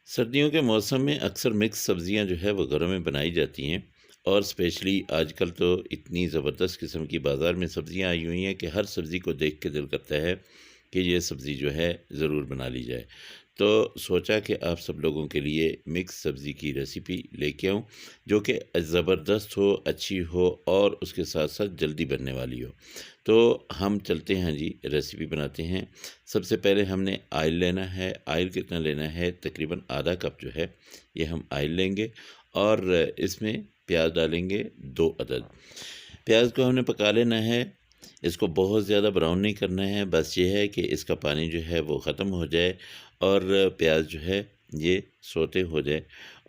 सर्दियों के मौसम में अक्सर मिक्स सब्जियां जो है वो घरों में बनाई जाती हैं। और स्पेशली आजकल तो इतनी ज़बरदस्त किस्म की बाज़ार में सब्जियां आई हुई हैं कि हर सब्ज़ी को देख के दिल करता है कि ये सब्ज़ी जो है ज़रूर बना ली जाए। तो सोचा कि आप सब लोगों के लिए मिक्स सब्ज़ी की रेसिपी लेके आऊँ, जो कि ज़बरदस्त हो, अच्छी हो और उसके साथ साथ जल्दी बनने वाली हो। तो हम चलते हैं जी, रेसिपी बनाते हैं। सबसे पहले हमने आयल लेना है। आयल कितना लेना है? तकरीबन आधा कप जो है ये हम आयल लेंगे और इसमें प्याज डालेंगे 2 अदद। प्याज को हमने पका लेना है। इसको बहुत ज़्यादा ब्राउन नहीं करना है, बस ये है कि इसका पानी जो है वो ख़त्म हो जाए और प्याज जो है ये सोते हो जाए।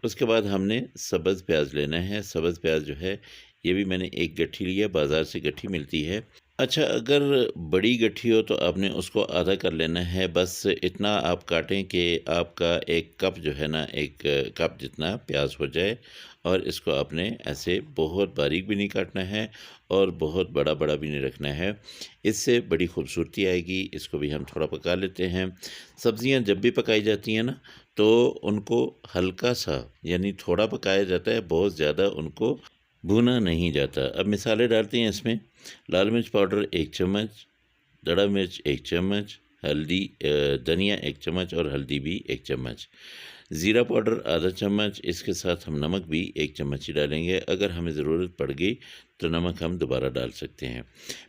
उसके बाद हमने सब्ज़ प्याज लेना है। सब्ज़ प्याज जो है ये भी मैंने एक गट्ठी लिया, बाज़ार से गट्ठी मिलती है। अच्छा, अगर बड़ी गट्ठी हो तो आपने उसको आधा कर लेना है। बस इतना आप काटें कि आपका 1 कप जो है ना, 1 कप जितना प्याज हो जाए। और इसको आपने ऐसे बहुत बारीक भी नहीं काटना है और बहुत बड़ा-बड़ा भी नहीं रखना है। इससे बड़ी खूबसूरती आएगी। इसको भी हम थोड़ा पका लेते हैं। सब्ज़ियाँ जब भी पकाई जाती हैं ना, तो उनको हल्का-सा यानी थोड़ा पकाया जाता है, बहुत ज़्यादा उनको भुना नहीं जाता। अब मिसालें डालते हैं इसमें। लाल मिर्च पाउडर 1 चम्मच, दड़ा मिर्च 1 चम्मच, हल्दी धनिया 1 चम्मच और हल्दी भी 1 चम्मच, ज़ीरा पाउडर आधा चम्मच। इसके साथ हम नमक भी 1 चम्मच ही डालेंगे। अगर हमें ज़रूरत पड़ गई तो नमक हम दोबारा डाल सकते हैं।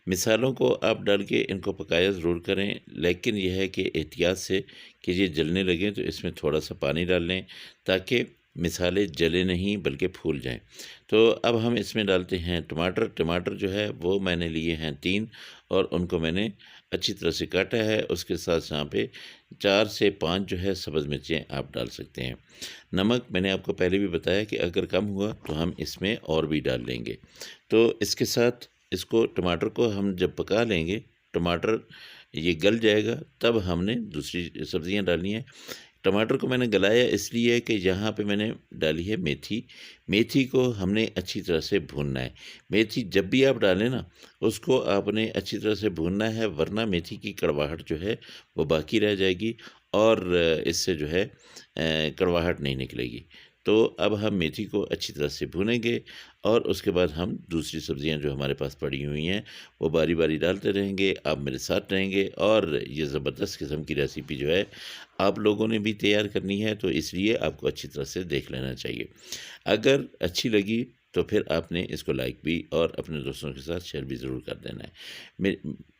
मिसालों को आप डाल के इनको पकाया ज़रूर करें, लेकिन यह है कि एहतियात से कि ये जलने लगें तो इसमें थोड़ा-सा पानी डाल लें, ताकि मिसाले जले नहीं बल्कि फूल जाएँ। तो अब हम इसमें डालते हैं टमाटर। टमाटर जो है वो मैंने लिए हैं 3 और उनको मैंने अच्छी तरह से काटा है। उसके साथ यहाँ पे 4 से 5 जो है सब्ज़ मिर्चें आप डाल सकते हैं। नमक मैंने आपको पहले भी बताया कि अगर कम हुआ तो हम इसमें और भी डाल लेंगे। तो इसके साथ इसको टमाटर को हम जब पका लेंगे, टमाटर ये गल जाएगा, तब हमने दूसरी सब्ज़ियाँ डालनी हैं। टमाटर को मैंने गलाया इसलिए कि यहाँ पे मैंने डाली है मेथी। मेथी को हमने अच्छी तरह से भूनना है। मेथी जब भी आप डालें ना, उसको आपने अच्छी तरह से भूनना है, वरना मेथी की कड़वाहट जो है वो बाकी रह जाएगी और इससे जो है कड़वाहट नहीं निकलेगी। तो अब हम मेथी को अच्छी तरह से भूनेंगे और उसके बाद हम दूसरी सब्ज़ियाँ जो हमारे पास पड़ी हुई हैं वो बारी-बारी डालते रहेंगे। आप मेरे साथ रहेंगे और ये ज़बरदस्त किस्म की रेसिपी जो है आप लोगों ने भी तैयार करनी है, तो इसलिए आपको अच्छी तरह से देख लेना चाहिए। अगर अच्छी लगी तो फिर आपने इसको लाइक भी और अपने दोस्तों के साथ शेयर भी ज़रूर कर देना है। मे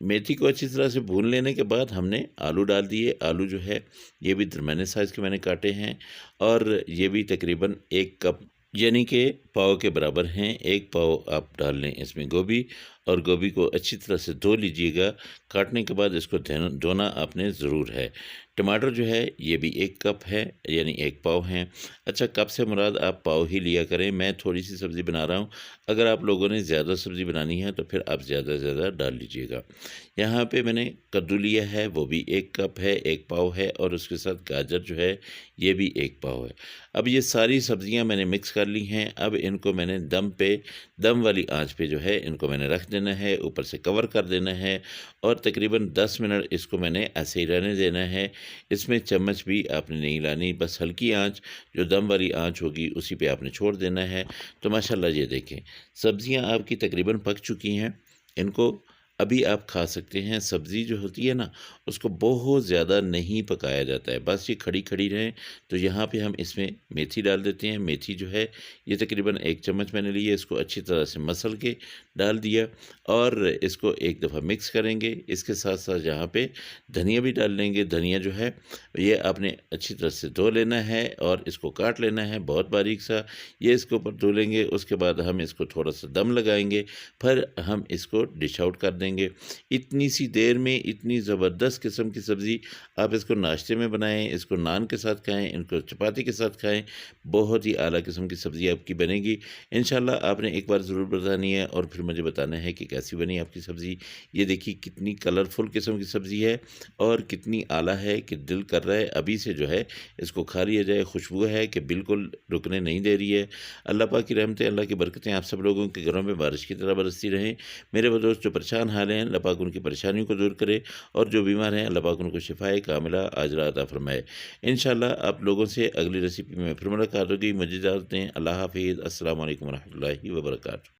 मेथी को अच्छी तरह से भून लेने के बाद हमने आलू डाल दिए। आलू जो है ये भी दरमियाने साइज़ के मैंने काटे हैं और ये भी तकरीबन 1 कप यानी कि पाव के बराबर हैं। 1 पाव आप डाल लें इसमें गोभी और गोभी को अच्छी तरह से धो लीजिएगा। काटने के बाद इसको धोना आपने ज़रूर है। टमाटर जो है ये भी 1 कप है यानी 1 पाव हैं। अच्छा, कप से मुराद आप पाव ही लिया करें, मैं थोड़ी-सी सब्ज़ी बना रहा हूँ। अगर आप लोगों ने ज़्यादा सब्ज़ी बनानी है तो फिर आप ज़्यादा से ज़्यादा डाल लीजिएगा। यहाँ पे मैंने कद्दू लिया है, वो भी 1 कप है, 1 पाव है और उसके साथ गाजर जो है ये भी 1 पाव है। अब ये सारी सब्ज़ियाँ मैंने मिक्स कर ली हैं। अब इनको मैंने दम वाली आँच पे जो है इनको मैंने रख देना है, ऊपर से कवर कर देना है और तकरीबन 10 मिनट इसको मैंने ऐसे ही रहने देना है। इसमें चम्मच भी आपने नहीं लानी, बस हल्की आँच, जो दम वाली आँच होगी उसी पे आपने छोड़ देना है। तो माशाल्लाह ये देखें, सब्ज़ियाँ आपकी तकरीबन पक चुकी हैं। इनको अभी आप खा सकते हैं। सब्ज़ी जो होती है ना, उसको बहुत ज़्यादा नहीं पकाया जाता है, बस ये खड़ी-खड़ी रहें। तो यहाँ पे हम इसमें मेथी डाल देते हैं। मेथी जो है ये तकरीबन 1 चम्मच मैंने ली है, इसको अच्छी तरह से मसल के डाल दिया और इसको एक दफ़ा मिक्स करेंगे। इसके साथ-साथ यहाँ पे धनिया भी डाल लेंगे। धनिया जो है ये आपने अच्छी तरह से धो लेना है और इसको काट लेना है बहुत बारीक सा। ये इसके ऊपर धो लेंगे, उसके बाद हम इसको थोड़ा-सा दम लगाएँगे, फिर हम इसको डिश आउट कर देंगे। इतनी सी देर में इतनी ज़बरदस्त किस्म की सब्ज़ी, आप इसको नाश्ते में बनाएँ, इसको नान के साथ खाएँ, इनको चपाती के साथ खाएँ, बहुत ही आला किस्म की सब्ज़ी आपकी बनेगी। इंशाल्लाह आपने एक बार ज़रूर बतानी है और फिर मुझे बताना है कि कैसी बनी आपकी सब्ज़ी। ये देखिए कितनी कलरफुल किस्म की सब्ज़ी है और कितनी आला है कि दिल कर रहा है अभी से जो है इसको खा लिया जाए। खुशबू है कि बिल्कुल रुकने नहीं दे रही है। अल्लाह पाक की रहमतें, अल्लाह की बरकतें आप सब लोगों के घरों में बारिश की तरह बरसती रहें। मेरे वो दोस्त जो परेशान हाल हैं अल्लाह पाक उनकी परेशानियों को दूर करे, और जो बीमार हैं अल्लाह पाक उनको शिफाए कामिला आजला अता फ़रमाए। इंशाअल्लाह आप लोगों से अगली रेसिपी में फिर मुलाकात होगी। मुझे इजाज़त दें। अल्लाह हाफ़िज़। अस्सलामु अलैकुम व रहमतुल्लाहि व बरकातुहू।